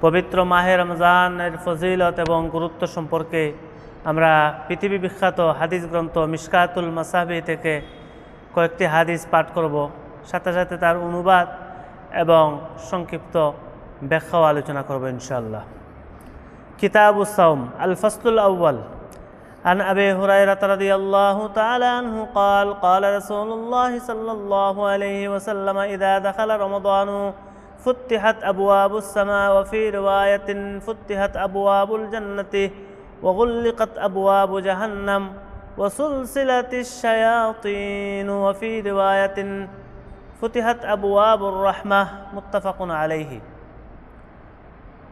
পবিত্র মাহে রমজানের ফজিলত এবং গুরুত্ব সম্পর্কে আমরা পৃথিবী বিখ্যাত হাদিস গ্রন্থ মিশকাতুল মাসাবি থেকে কয়েকটি হাদিস পাঠ করব, সাথে সাথে তার অনুবাদ এবং সংক্ষিপ্ত ব্যাখ্যাও আলোচনা করব ইনশাআল্লাহ। কিতাবুস সাওম আল ফাসলুল আউয়াল عن أبي هريرة رضي الله تعالى عنه قال قال رسول الله صلى الله عليه وسلم إذا دخل رمضان فتحت أبواب السماء وفي رواية فتحت أبواب الجنة وغلقت أبواب جهنم وسلسلت الشياطين وفي رواية فتحت أبواب الرحمة متفق عليه।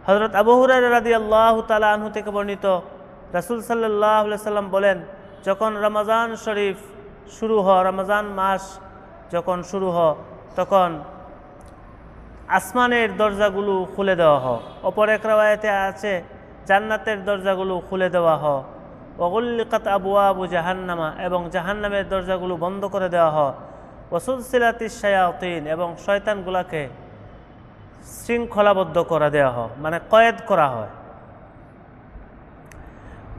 হযরত আবু হুরায়রা রাদিয়াল্লাহু তাআলা আনহু থেকে বর্ণিত, রাসূল সাল্লাল্লাহু আলাইহি সাল্লাম বলেন, যখন রমজান শরীফ শুরু হয়, রমজান মাস যখন শুরু হয়, তখন আসমানের দরজাগুলো খুলে দেওয়া হয়। অপর এক রাওয়ায়াতে আছে জান্নাতের দরজাগুলো খুলে দেওয়া হয়। ওয়াগুল্লিকাত আবওয়াবু জাহান্নামা, এবং জাহান্নামের দরজাগুলো বন্ধ করে দেওয়া হয়। ওয়াসুলসিলাতিশ শায়াতিন, এবং শয়তানগুলোকে শৃঙ্খলাবদ্ধ করে দেওয়া হয়, মানে কয়েদ করা হয়।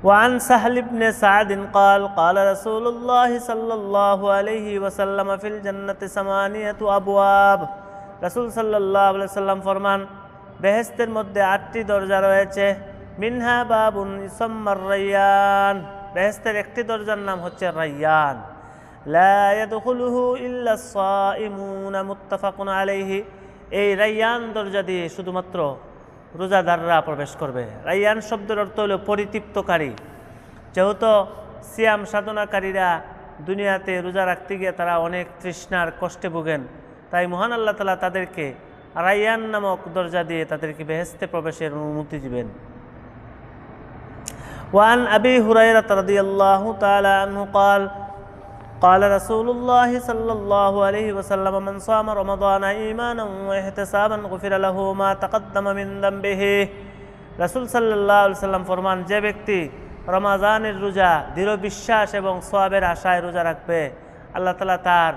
وعن سهل بن سعد قال قال رسول الله صلى الله عليه وسلم في الجنة 8 أبواب। রাসূল সাল্লাল্লাহু আলাইহি ওয়াসাল্লাম ফরমান, বেহেশতের মধ্যে 8টি দরজা রয়েছে। মিনহা বাবুন ইউসাম্মার রায়্যান, বেহেশতের একটি দরজার নাম হচ্ছে রায়্যান। লা ইয়াদখুলুহু ইল্লা সাইমুন মুত্তাফাকুন আলাইহি, এই রায়্যান দরজা দিয়ে শুধুমাত্র রোজাদাররা প্রবেশ করবে। রায়্যান শব্দের অর্থ হলো পরিতৃপ্তকারী। যেহেতু সিয়াম সাধনাকারীরা দুনিয়াতে রোজা রাখতে গিয়ে তারা অনেক তৃষ্ণার কষ্টে ভোগেন, তাই মহান আল্লাহ তাআলা তাদেরকে রায়্যান নামক দরজা দিয়ে তাদেরকে বেহেশতে প্রবেশের অনুমতি দিবেন। ওয়ান আবি হুরায়রা রাদিয়াল্লাহু তাআলা আনহু قال قال رسول الله صلى الله عليه وسلم من صام رمضان إيمانا واحتسابا غفر له ما تقدم من ذنبه। রাসূল সাল্লাল্লাহু আলাইহি ওয়াসাল্লাম ফরমান, যে ব্যক্তি রমজানের রোজা দৃঢ় বিশ্বাস এবং সওয়াবের আশায় রোজা রাখবে, আল্লাহ তাআলা তার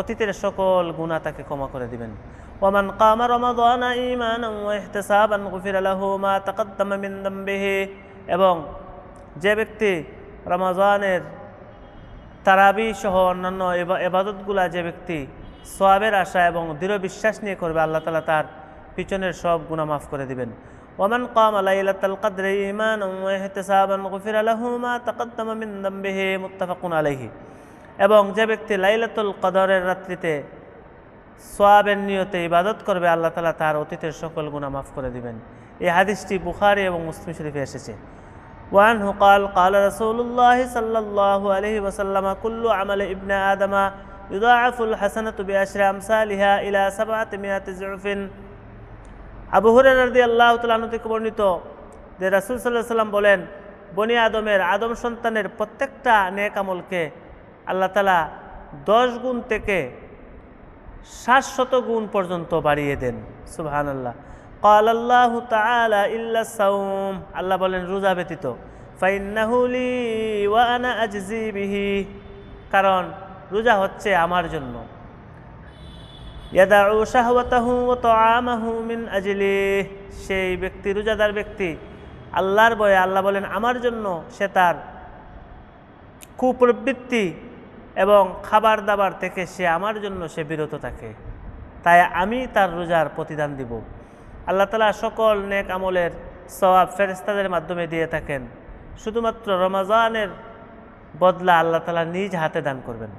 অতীতের সকল গুনাহ তাকে ক্ষমা করে দিবেন। ওয়ামান কামা রমাদানা ঈমানান ওয়া ইহতিসাবান গুফিরা লাহু মা তাকদ্দামা মিন যামবিহি, এবং যে ব্যক্তি রমজানের তারাবি সহ অন্যান্য ইবাদতগুলা যে ব্যক্তি সওয়াবের আশা এবং দৃঢ় বিশ্বাস নিয়ে করবে, আল্লাহ তাআলা তার পিছনের সব গুনাহ মাফ করে দিবেন। ওয়ামান কামা লাইলাতাল কদরি ঈমানান ওয়া ইহতিসাবান গুফিরা লাহু মা তাকদ্দামা মিন যামবিহি মুত্তাফাকুন আলাইহি, এবং যে ব্যক্তি লাইলাতুল কদরের রাত্রিতে সওয়াবের নিয়তে ইবাদত করবে, আল্লাহ তাআলা তার অতীতের সকল গুনাহ মাফ করে দিবেন। এই হাদিসটি বুখারী এবং মুসলিম শরীফে এসেছে। وعنه قال قال رسول الله صلى الله عليه وسلم كل عمل ابن آدم يضاعف الحسنة بعشر أمثالها إلى 700 ضعف। আবু হুরায়রা রাদিয়াল্লাহু তাআলা আনহু থেকে বর্ণিত যে রাসূল সাল্লাল্লাহু আলাইহি ওয়াসাল্লাম বলেন, বনি আদম সন্তানের প্রত্যেকটা নেক আমলকে আল্লাহ তাআলা 10 গুণ থেকে 700 গুণ পর্যন্ত বাড়িয়ে দেন। সুবহানাল্লাহ। قال الله تعالى إلا الصوم, আল্লাহ বলেন রোজা ব্যতীত, فإنه لي وأنا أجزي به, কারণ রোজা হচ্ছে আমার জন্য। يدع شهوته وطعامه من أجلي, সেই ব্যক্তি, রোজাদার ব্যক্তি আল্লাহর ভয়ে, আল্লাহ বলেন আমার জন্য সে তার কুপ্রবৃত্তি এবং খাবার দাবার থেকে সে আমার জন্য সে বিরত থাকে, তাই আমি তার রোজার প্রতিদান দিব। আল্লাহ তাআলা সকল নেক আমলের সওয়াব ফেরেশতাদের মাধ্যমে দিয়ে থাকেন, শুধুমাত্র রমজানের বদলা আল্লাহ তাআলা নিজ হাতে দান করবেন।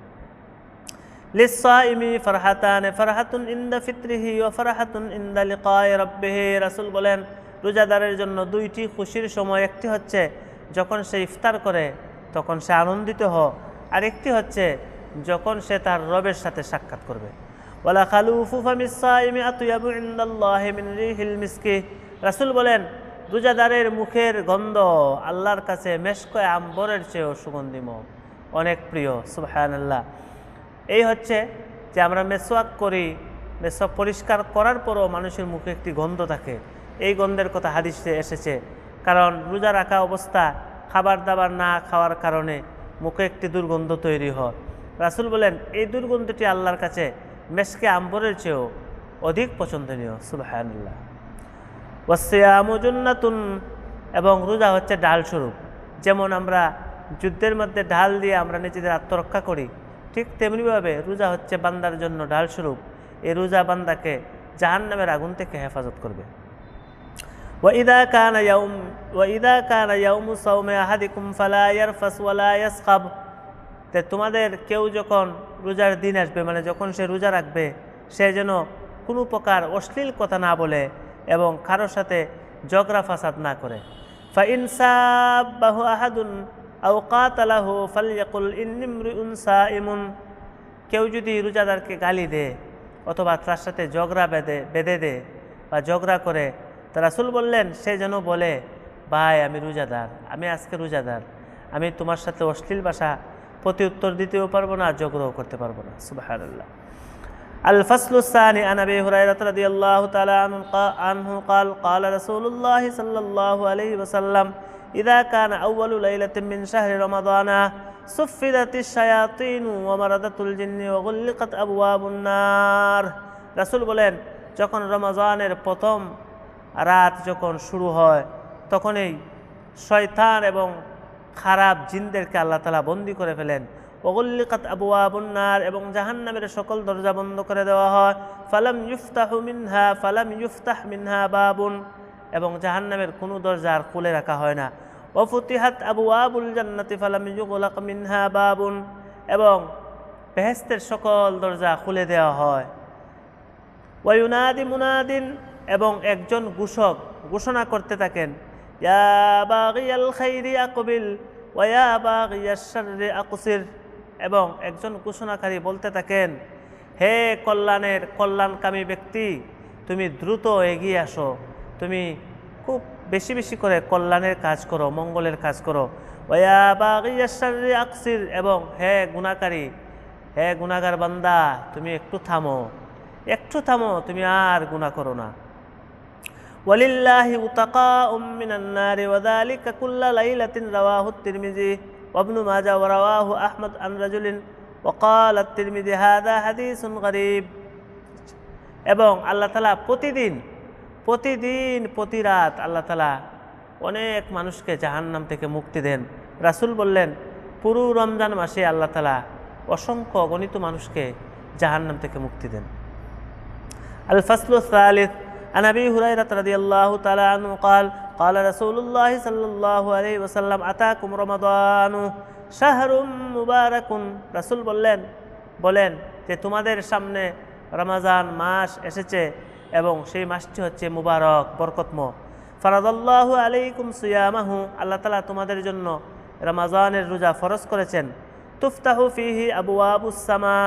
লিসসাইমি ফারহাতান, ফারহাতুন ইনদা ফিতরিহি ওয়া ফারহাতুন ইনদা লিকাই রাব্বিহি, রাসূল বলেন রোজাদারের জন্য 2টি খুশির সময়, একটি হচ্ছে যখন সে ইফতার করে তখন সে আনন্দিত হয়, আর একটি হচ্ছে যখন সে তার রবের সাথে সাক্ষাৎ করবে। ওয়ালা খালুফু ফামিস সাইমি আতয়াবু ইনদাল্লাহি মিন রিহিল মিসকি, রাসূল বলেন রোজাদারের মুখের গন্ধ আল্লাহর কাছে মেশক আম্বরের চেয়েও সুগন্ধিময়, অনেক প্রিয়। সুবহানাল্লাহ। এই হচ্ছে যে আমরা মেসওয়াক করি, মেসওয়াক পরিষ্কার করার পরও মানুষের মুখে একটি গন্ধ থাকে, এই গন্ধের কথা হাদিসে এসেছে। কারণ রোজা রাখা অবস্থা খাবার দাবার না খাওয়ার কারণে মুখে একটি দুর্গন্ধ তৈরি হয়। রাসূল বলেন এই দুর্গন্ধটি আল্লাহর কাছে মেশকে আম্বরের চেয়েও অধিক পছন্দনীয়। সুবহানাল্লাহ। ওয়াসিয়ামু জুন্নাতুন, এবং রোজা হচ্ছে ঢাল স্বরূপ। যেমন আমরা যুদ্ধের মধ্যে ঢাল দিয়ে আমরা নিজেদের আত্মরক্ষা করি, ঠিক তেমনিভাবে রোজা হচ্ছে বান্দার জন্য ঢাল স্বরূপ। এই রোজা বান্দাকে জাহান্নামের আগুন থেকে হেফাজত করবে। ওয়াইদা কানা ইয়াউমু সাওমি আহাদিকুম ফালা ইয়ারফাস ওয়ালা ইয়াসখাব, তে তোমাদের কেউ যখন রোজার দিন আসবে, মানে যখন সে রোজা রাখবে, সে যেন কোনো প্রকার অশ্লীল কথা না বলে এবং কারোর সাথে ঝগড়া ফাসাদ না করে। ফাইন সাব্বাহু আহাদুন আও কাতালাহু ফালইয়াকুল ইন্নী ইমরুউন সাইমুন, কেউ যদি রোজাদারকে গালি দেয় অথবা তার সাথে ঝগড়া বেঁধে দেয় বা ঝগড়া করে, তা রাসূল বললেন সে যেন বলে, ভাই আমি রোজাদার, আমি আজকে রোজাদার, আমি তোমার সাথে অশ্লীল ভাষা প্রতি উত্তর দিতেও পারবো না, ঝগড়াও করতে পারবো না। সুবহানাল্লাহ। আল ফাসলু সানি আন আবি হুরায়রা রাদিয়াল্লাহু তাআলা আনহু قال قال رسول الله صلى الله عليه وسلم إذا كان أول ليلة من شهر رمضان صفدت الشياطين ومردت الجن وغلقت أبواب النار। রাসূল বলেন, যখন রমজানের প্রথম রাত যখন শুরু হয়, তখনই শয়তান এবং খারাপ জিনদেরকে আল্লাহ তাআলা বন্দী করে ফেলেন। ওগুল্লিকাত আবওয়াবুন নার, এবং জাহান্নামের সকল দরজা বন্ধ করে দেওয়া হয়। ফালাম ইউফতাহ মিনহা বাবুন, এবং জাহান্নামের কোনো দরজা আর খুলে রাখা হয় না। ওয়াফুতিহাত আবওয়াবুল জান্নাতি ফালাম ইউগলাক মিনহা বাবুন, এবং বেহেশতের সকল দরজা খুলে দেওয়া হয়। ওয়ায়ুনাদি মুনাদিন, এবং একজন ঘোষক ঘোষণা করতে থাকেন, ইয়া বাগিয়াল খাইরি আকবিল ওয়া ইয়া বাগিয়াশ শাররি আকসির, এবং একজন ঘোষণাকারী বলতে থাকেন, হে কল্যাণকামী ব্যক্তি, তুমি দ্রুত এগিয়ে আসো, তুমি খুব বেশি বেশি করে কল্যাণের কাজ করো, মঙ্গলের কাজ করো। ওয়া ইয়া বাগিয়াশ শাররি আকসির, এবং হে গুনাহকারী, হে গুনাহগার বান্দা, তুমি একটু থামো, তুমি আর গুনাহ করো না। ওয়ালিল্লাহি উতাকাউম মিনান নারি ওয়া যালিকা কুল্লা লাইলাতিন রাওয়াহু তিরমিজি ওয়া ইবনু মাজাহ ওয়া রাওয়াহু আহমদ আন রাজুলিন ওয়া ক্বালা তিরমিজি হাযা হাদিসুন গরীব। এবং আল্লাহ তাআলা প্রতিদিন প্রতি রাত আল্লাহ তাআলা অনেক মানুষকে জাহান্নাম থেকে মুক্তি দেন। রাসূল বললেন, পুরো রমজান মাসে আল্লাহ তাআলা অসংখ্য অগণিত মানুষকে জাহান্নাম থেকে মুক্তি দেন। আল ফাসলু সালিস عن أبي هريرة رضي الله تعالى عنه قال قال رسول الله صلى الله عليه وسلم أتاكم رمضان شهر مبارك। রাসূল বলেন যে তোমাদের সামনে রমজান মাস এসেছে এবং সেই মাসটি হচ্ছে মুবারক, বরকতময়। ফারাদাল্লাহু আলাইকুম সিয়ামাহু, আল্লাহ তাআলা তোমাদের জন্য রমজানের রোজা ফরজ করেছেন। তুফতাহু ফিহি আবওয়াবুস সামা,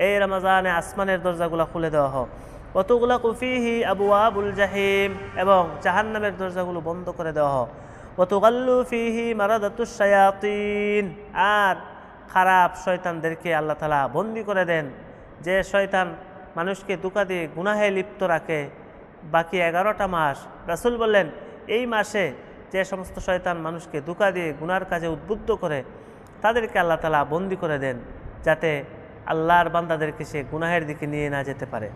এই রমজানে আসমানের দরজাগুলো খুলে দেওয়া হয়। ওয়াতুগলাকু ফিহি আবওয়াবুল জাহিম, এবং জাহান্নামের দরজাগুলো বন্ধ করে দেওয়া হয়। ওয়াতুগাল্লু ফিহি মারাদাতুশ শায়াতিন, আর খারাপ শয়তানদেরকে আল্লাহ তাআলা বন্দী করে দেন। যে শয়তান মানুষকে ধোঁকা দিয়ে গুনাহে লিপ্ত রাখে বাকি 11টা মাস, রাসূল বললেন এই মাসে যে সমস্ত শয়তান মানুষকে ধোঁকা দিয়ে গুনার কাজে উদ্বুদ্ধ করে, তাদেরকে আল্লাহ তাআলা বন্দী করে দেন, যাতে আল্লাহর বান্দাদেরকে সে গুনাহের দিকে নিয়ে না যেতে পারে।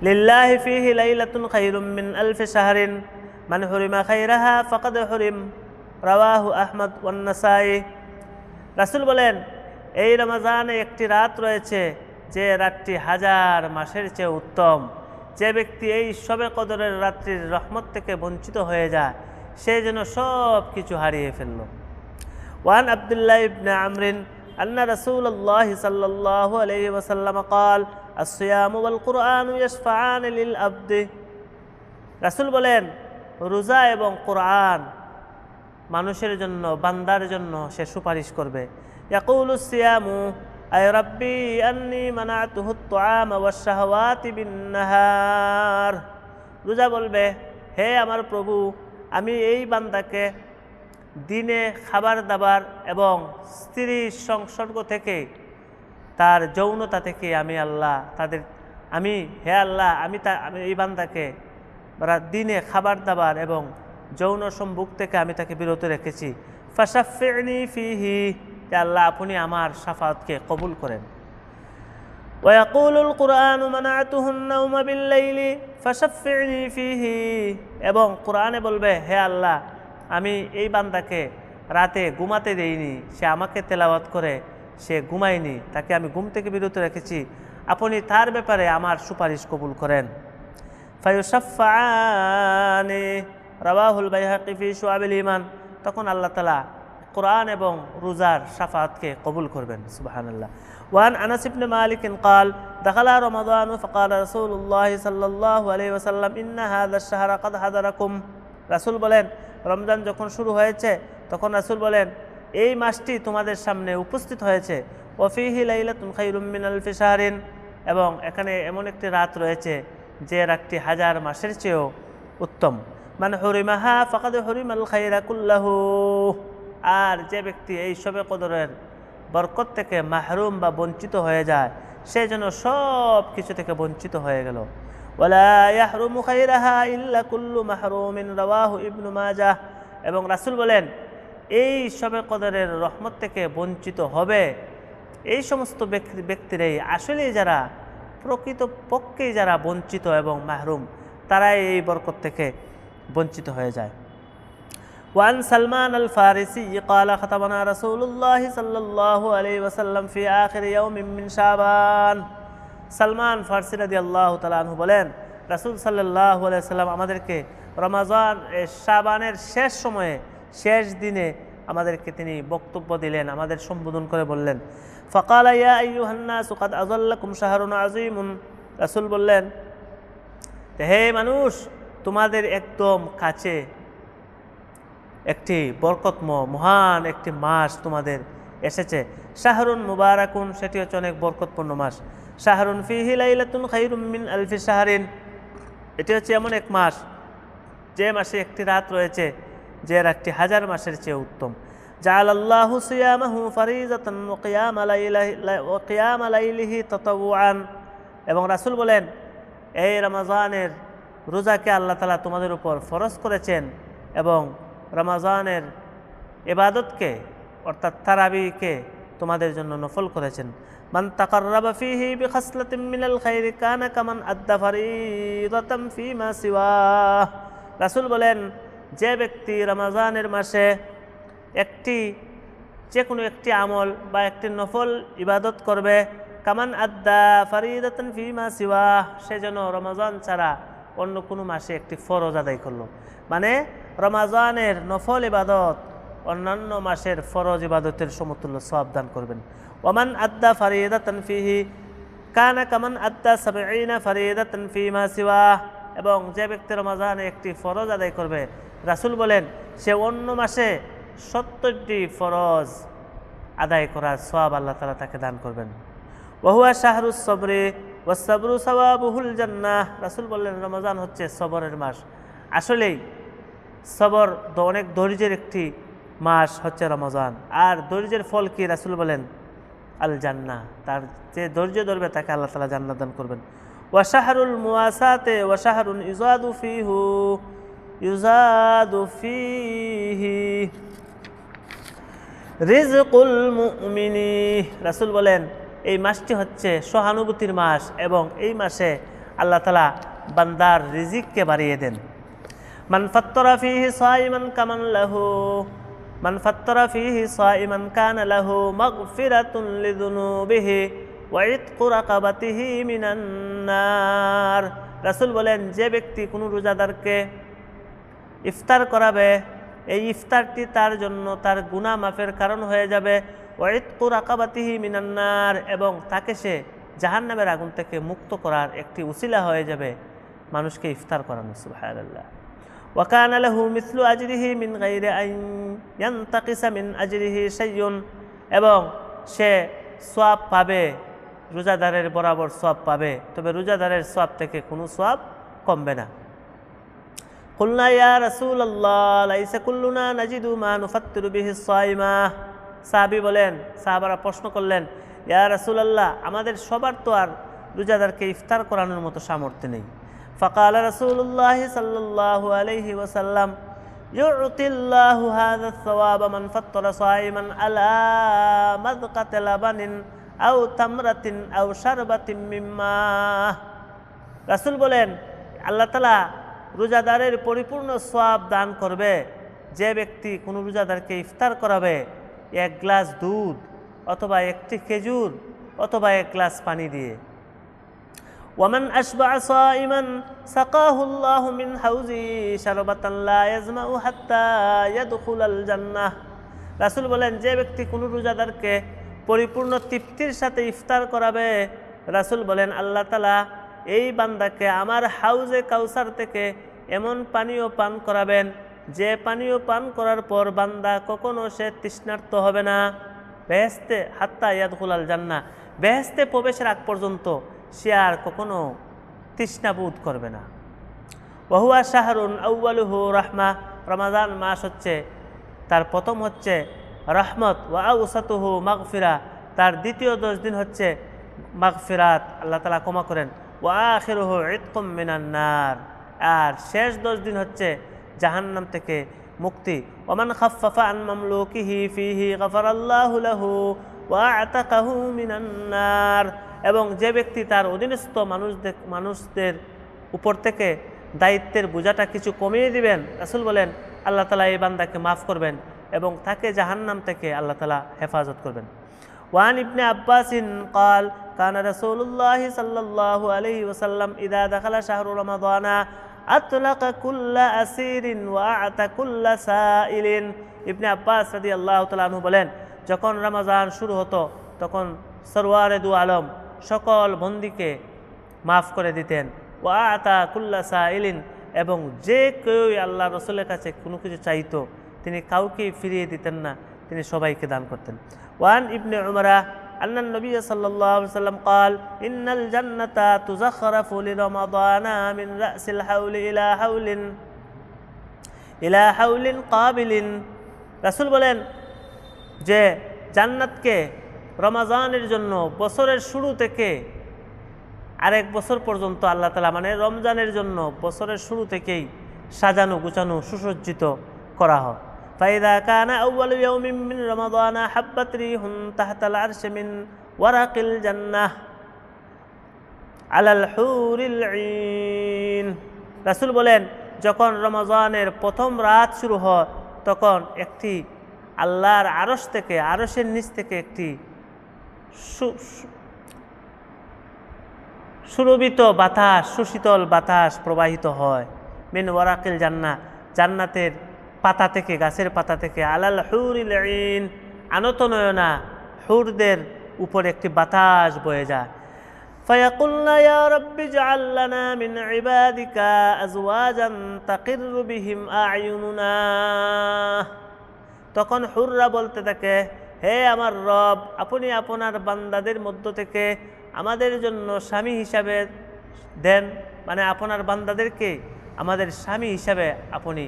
লিল্লাহি ফিহি লাইলাতুন খায়রুম মিন আলফি শাহরিন মান হুরিমা খায়রাহা ফাকাদ হুরিম, রাওয়াহু আহমদ ওয়ান নাসাই। রাসূল বলেন, এই রমজানে একটি রাত রয়েছে যে রাতটি 1000 মাসের চেয়ে উত্তম। যে ব্যক্তি এই শবে কদরের রাত্রির রহমত থেকে বঞ্চিত হয়ে যায়, সে যেন সব কিছু হারিয়ে ফেলল। ওয়ান আব্দুল্লাহ ইবনে আমরিন আন্না রাসূলুল্লাহ সাল্লাল্লাহু আলাইহি ওয়াসাল্লাম قال الصيام والقرآن يشفعان للعبد। রাসূল বলেন, রোজা এবং কোরআন মানুষের জন্য, বান্দার জন্য সে সুপারিশ করবে। ইয়াকুলুস সিয়ামু আয় রাব্বি আন্নী মানাতুহু আত-তুআমা ওয়াশ-শাহওয়াতি বিন-নাহার। রোজা বলবে, হে আমার প্রভু, আমি এই বান্দাকে দিনে খাবার দাবার এবং স্ত্রীর সংসর্গ থেকে, তার যৌনতা থেকে আমি এই বান্দাকে দিনে খাবার দাবার এবং যৌন সম্ভোগ থেকে আমি তাকে বিরত রেখেছি। ফাশাফি'নি ফিহি, আল্লাহ আপনি আমার শাফাআতকে কবুল করেন। ওয়ায়াকুলুল কুরআনু মানাতুহুন নাওমা বিল-লাইলি ফাশাফি'নি ফীহি, এবং কোরআনে বলবে, হে আল্লাহ, আমি এই বান্দাকে রাতে ঘুমাতে দেইনি, সে আমাকে তেলাওয়াত করে সে ঘুমায়নি, তাকে আমি ঘুম থেকে বিরত রেখেছি, আপনি তার ব্যাপারে আমার সুপারিশ কবুল করেন। ফায়ুশাফফাআনি রাওয়াহুল বাইহাকি ফি শুআবিল ঈমান, তখন আল্লাহ তাআলা কোরআন এবং রোজার শাফাআতকে কবুল করবেন। সুবহানাল্লাহ। ওয়ান আনাস ইবনে মালিক قال دخل رمضان فقال رسول الله صلى الله عليه وسلم ان هذا الشهر قد حضركم। রাসূল বলেন, রমজান যখন শুরু হয়েছে তখন রাসূল বলেন, এই মাসটি তোমাদের সামনে উপস্থিত হয়েছে। ওয়াফিহি লাইলাতুন খায়রুম মিন আলফি শাহরিন, এবং এখানে এমন একটি রাত রয়েছে যে রাতটি হাজার মাসের চেয়েও উত্তম। মান হুরিমাহা ফাকাদ হুরিমাল খায়রা কুল্লাহু, আর যে ব্যক্তি এই শবে কদরের বরকত থেকে মাহরুম বা বঞ্চিত হয়ে যায়, সে যেন সব কিছু থেকে বঞ্চিত হয়ে গেল। ওয়ালা ইয়াহরুমু খায়রাহা ইল্লা কুল্লু মাহরুমিন, রাওয়াহু ইবনু মাজাহ। এবং রাসূল বলেন, এই শবে কদরের রহমত থেকে বঞ্চিত হবে এই সমস্ত ব্যক্তিরাই আসলেই যারা প্রকৃতপক্ষেই যারা বঞ্চিত এবং মাহরুম, তারাই এই বরকত থেকে বঞ্চিত হয়ে যায়। وعن سلمان الفارسي قال خطبنا رسول الله صلى الله عليه وسلم في آخر يوم من شعبان। সালমান ফারসি রাদিয়াল্লাহু তাআলা আনহু বলেন, রাসূল সাল্লাল্লাহু আলাইহি ওয়াসাল্লাম আমাদেরকে রমাজান শাবানের শেষ সময়ে, শেষ দিনে আমাদেরকে তিনি বক্তব্য দিলেন, আমাদের সম্বোধন করে বললেন, ফাকালা ইয়া আইয়ুহান নাস কাদ আযাল্লাকুম শাহরুন আযীমুন। রাসূল বললেন, হে মানুষ, তোমাদের একদম কাছে একটি বরকতময় মহান একটি মাস তোমাদের এসেছে। শাহরুন মুবারাকুন, সেটি হচ্ছে অনেক বরকতপূর্ণ মাস। শাহরুন ফিহি লাইলাতুন খায়রুম মিন আলফি শাহরিন, এটি হচ্ছে এমন এক মাস যে মাসে একটি রাত রয়েছে যে রাতটি হাজার মাসের চেয়ে উত্তম। জাআলাল্লাহু সিয়ামাহু ফারিজাতান ওয়া কিয়ামা লাইলিহি তাতাওউআন। এবং রাসূল বলেন, এই রমজানের রোজাকে আল্লাহ তাআলা তোমাদের উপর ফরজ করেছেন এবং রমজানের ইবাদতকে অর্থাৎ তারাবিকে তোমাদের জন্য নফল করেছেন। মান তাকাররাবা ফীহি বিখাসলাতিন মিনাল খায়রি কানা কামান আদ্দা ফরিদাতান ফীমা সিওয়া। রাসূল বলেন, যে ব্যক্তি রমজানের মাসে যে কোনো একটি আমল বা একটি নফল ইবাদত করবে, কামান আদ্দা ফরিদাতান ফীমা সিওয়া, সে যেন রমজান ছাড়া অন্য কোনো মাসে একটি ফরজ আদায় করলো। মানে রমজানের নফল ইবাদত অন্যান্য মাসের ফরজ ইবাদতের সমতুল্য সওয়াব দান করবেন। ওমান আদ্দা ফরিদাতান ফীহি কানা কামান আদ্দা ৭০ ফরিদাতান ফীমা সিওয়া। এবং যে ব্যক্তি রমজানে একটি ফরজ আদায় করবে, রাসূল বলেন, সে অন্য মাসে ৭০টি ফরজ আদায় করার সওয়াব আল্লাহ তাআলা তাকে দান করবেন। ওয়াহুয়া শাহরুস সবরি ওয়াস সাবরু সাওয়াবুহুল জান্নাহ। রাসূল বললেন, রমজান হচ্ছে সবরের মাস। আসলেই সবর অনেক ধৈর্যের একটি মাস হচ্ছে রমজান। আর ধৈর্যের ফল কি? রাসূল বলেন, আল জান্নাহ, তার যে ধৈর্য ধরবে তাকে আল্লাহ তাআলা জান্নাত দান করবেন। ওয়া শাহরুল মুওয়াসাতে ওয়া শাহরুন ইউজাদু ফীহি রিজকুল মুমিনি। রাসূল বলেন, এই মাসটি হচ্ছে সহানুভূতির মাস এবং এই মাসে আল্লাহ তাআলা বান্দার রিজিককে বাড়িয়ে দেন। মান ফাত্তারা ফীহি সাইমান কামান লাহু মান ফাত্তারা ফীহি সাইমান কানা লাহু মাগফিরাতুন লিযুনুবিহি ওয়া ইতকু রাকাবাতিহি মিনান নার। রাসূল বলেন, যে ব্যক্তি কোনো রোজাদারকে ইফতার করাবে, এই ইফতারটি তার জন্য তার গুনাহ মাফের কারণ হয়ে যাবে। ওয়া ইতকু রাকাবাতিহি মিনান নার, এবং তাকে সে জাহান্নামের আগুন থেকে মুক্ত করার একটি উসিলা হয়ে যাবে মানুষকে ইফতার করানো। সুবহানাল্লাহ। ওয়া কানা লাহু মিসলু আজরিহি মিন গায়রি আন ইয়ানতাকিসা মিন আজরিহি শাইউন, এবং সে সওয়াব পাবে, রোজাদারের বরাবর সওয়াব পাবে, তবে রোজাদারের সওয়াব থেকে কোনো সওয়াব কমবে না। কুলনা ইয়া রাসূলুল্লাহ লাইসা কুল্লুনা নাজিদু মা নুফাত্তিরু বিহি সাইমা। সাহাবী বলেন, সাহাবারা প্রশ্ন করলেন, ইয়া রাসূলুল্লাহ, আমাদের সবার তো আর রোজাদারকে ইফতার করানোর মতো সামর্থ্য নেই। ফাকালা রাসূলুল্লাহ সাল্লাল্লাহু আলাইহি ওয়াসাল্লাম, ইউতিল্লাহু হাযা আস-সাওয়াবা মান ফাত্তারা সাইমান আলা মাযকাতি লাবানিন আও তামরাতিন আও শারবাতিন মিম্মা। রাসূল বলেন আল্লাহ তাআলা রোজাদারের পরিপূর্ণ সওয়াব দান করবে যে ব্যক্তি কোনো রোজাদারকে ইফতার করাবে এক গ্লাস দুধ অথবা একটি খেজুর অথবা এক গ্লাস পানি দিয়ে। ওয়ামান আশবা'a সাইমান সাকাহুল্লাহু মিন হাউজি শারবাতান লা ইয়াজমাউ হাত্তা ইয়াদখুলাল জান্নাহ। রাসূল বলেন যে ব্যক্তি কোনো রোজাদারকে পরিপূর্ণ তৃপ্তির সাথে ইফতার করাবে, রাসূল বলেন আল্লাহ তাআলা এই বান্দাকে আমার হাউজে কাউসার থেকে এমন পানীয় পান করাবেন যে পানীয় পান করার পর বান্দা কখনো সে তৃষ্ণার্ত হবে না। বেহেশতে হাত্তা ইয়াদখুলাল জান্নাহ, বেহেশতে প্রবেশের আগ পর্যন্ত সে আর কখনো তৃষ্ণাবোধ করবে না। ওয়াহুয়া শাহরুন আউয়ালুহু রাহমা, রমাজান মাস হচ্ছে তার প্রথম হচ্ছে রহমত, ওয়া আউসাতুহু মাগফিরা, তার দ্বিতীয় 10 দিন হচ্ছে মাগফিরাত, আল্লাহ তাআলা ক্ষমা করেন। ওয়া আখিরুহু ইতকুম মিনান নার, আর শেষ 10 দিন হচ্ছে জাহান্নাম থেকে মুক্তি। ওমান খাফফাফা আন মামলুকিহি ফিহি গফারাল্লাহু লাহু ওয়া আতাকাহু মিনান নার, এবং যে ব্যক্তি তার অধীনস্থ মানুষদের উপর থেকে দায়িত্বের বোঝাটা কিছু কমিয়ে দিবেন, রাসূল বলেন আল্লাহ তাআলা এই বান্দাকে মাফ করবেন এবং তাকে জাহান্নাম থেকে আল্লাহ তাআলা হেফাজত করবেন। ওয়ান ইবনে আব্বাসিন قال كان رسول الله صلى الله عليه وسلم إذا دخل شهر رمضان أطلق كل أسير وأعتق كل سائل। ইবনে আব্বাস রাদিয়াল্লাহু তাআলা আনহু বলেন যখন রমজান শুরু হতো তখন সরওয়ারে দু আলম সকল বন্দীকে মাফ করে দিতেন। ওয়া আতা কুল্লা সাইলিন, এবং যে কেউ আল্লাহ রসুলের কাছে কোনো কিছু চাইতো তিনি কাউকেই ফিরিয়ে দিতেন না, তিনি সবাইকে দান করতেন। ওয়ান ইবনে উমরা আন্নান নবী সাল্লাল্লাহু আলাইহি ওয়াসাল্লাম قال إن الجنة تزخرف لرمضان من رأس الحول إلى حول قابل। রাসূল বলেন যে জান্নাতকে রমজানের জন্য বছরের শুরু থেকে আরেক বছর পর্যন্ত আল্লাহ তাআলা মানে রমজানের জন্য বছরের শুরু থেকেই সাজানো গুছানো সুসজ্জিত করা হয়। ফাইদা কানা আউয়ালু ইয়াউমিন মিন রমাদান হাব্বাত রিহুন তাহতাল আরশি মিন ওয়ারাকিল জান্নাহ আলাল হুরিল ঈন। রাসূল বলেন যখন রমজানের প্রথম রাত শুরু হয় তখন একটি আল্লাহর আরশ থেকে, আরশের নিচ থেকে একটি সুরভিত বাতাস, সুশীতল বাতাস প্রবাহিত হয় মিন ওয়ারাকিল জান্নাহ, জান্নাতের পাতা থেকে, গাছের পাতা থেকে, আলাল হুরিল ঈন, আনত নয়না হুরদের উপর একটি বাতাস বয়ে যায়। ফায়াকুলনা ইয়া রাব্বি ইজআল লানা মিন ইবাদিকা আজওয়াজান তাকিররু বিহিম আ'য়ুনুনা। তখন হুররা বলতে থাকে হে আমার রব, আপনি আপনার বান্দাদের মধ্য থেকে আমাদের জন্য স্বামী হিসাবে দেন, মানে আপনার বান্দাদেরকে আমাদের স্বামী হিসাবে আপনি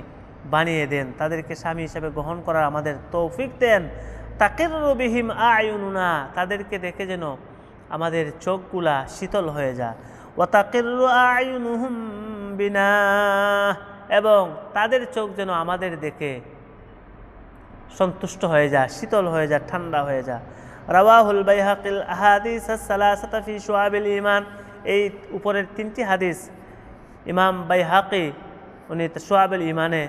বানিয়ে দেন, তাদেরকে স্বামী হিসাবে গ্রহণ করার আমাদের তৌফিক দেন। তাকিররু বিহিম আ'য়ুনুনা, তাদেরকে দেখে যেন আমাদের চোখগুলা শীতল হয়ে যায়। ওয়া তাকিররু আ'য়ুনুহুম বিনা, এবং তাদের চোখ যেন আমাদের দেখে সন্তুষ্ট হয়ে যায়, শীতল হয়ে যায়, ঠান্ডা হয়ে যায়। রাওয়াহুল বাইহাকিল আহাদিস আস-সালাসাতা ফি শুআবিল ঈমান। এই উপরের 3টি হাদিস ইমাম বাইহাকি উনি শুআবুল ঈমানে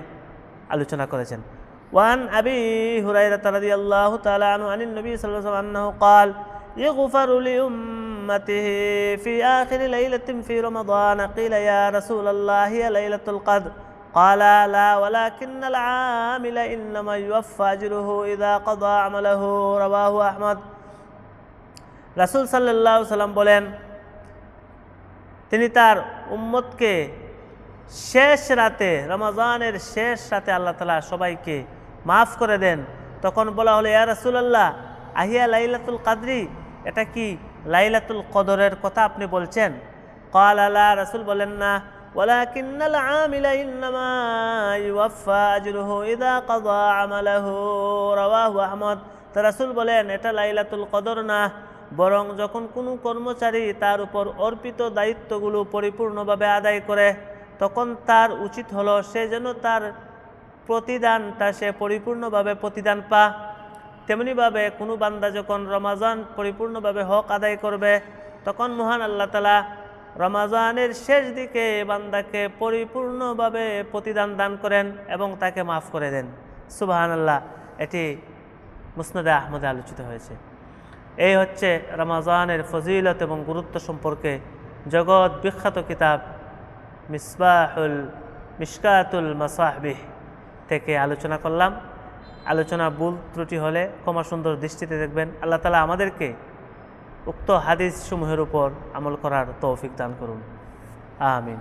আলোচনা করেছেন। ওয়ান আবি হুরায়রা রাদিয়াল্লাহু তাআলা আনহু আনিন নবী সাল্লাল্লাহু আলাইহি ওয়াসাল্লাম আন্নাহু قال يغفر لأمته في آخر ليلة في رمضان قيل يا رسول الله هي ليلة القدر قال لا ولكن العامل إنما يوفى أجره إذا قضى عمله رواه أحمد। রাসূল সাল্লাল্লাহু আলাইহি ওয়াসাল্লাম বলেন তিনি তার উম্মতকে শেষ রাতে, রমজানের শেষ রাতে আল্লাহ তাআলা সবাইকে মাফ করে দেন। তখন বলা হলো ইয়া রাসূলুল্লাহ আহিয়া লাইলাতুল কদরি, এটা কি লাইলাতুল কদরের কথা আপনি বলছেন? ক্বালা লা, রাসূল বলেন না, ওয়ালাকিন্নাল আমিলা ইন্নামা ইউওয়াফা আজরুহু ইযা কাযা আমালাহু রাওয়াহু আহমদ। তো রাসূল বলেন এটা লাইলাতুল কদর না, বরং যখন কোনো কর্মচারী তার উপর অর্পিত দায়িত্বগুলো পরিপূর্ণভাবে আদায় করে তখন তার উচিত হলো সে যেন তার প্রতিদানটা সে পরিপূর্ণভাবে প্রতিদান পা। তেমনিভাবে কোনো বান্দা যখন রমাজান পরিপূর্ণভাবে হক আদায় করবে তখন মহান আল্লাহ তাআলা রমাজানের শেষ দিকে বান্দাকে পরিপূর্ণভাবে প্রতিদান দান করেন এবং তাকে মাফ করে দেন। সুবহানাল্লাহ। এটি মুসনাদে আহমদে আলোচিত হয়েছে। এই হচ্ছে রমাজানের ফজিলত এবং গুরুত্ব সম্পর্কে জগৎ বিখ্যাত কিতাব মিশকাতুল মাসাবিহ থেকে আলোচনা করলাম। আলোচনা ভুল ত্রুটি হলে ক্ষমা সুন্দর দৃষ্টিতে দেখবেন। আল্লাহ তাআলা আমাদেরকে উক্ত হাদিস সমূহের উপর আমল করার তৌফিক দান করুন। আমিন।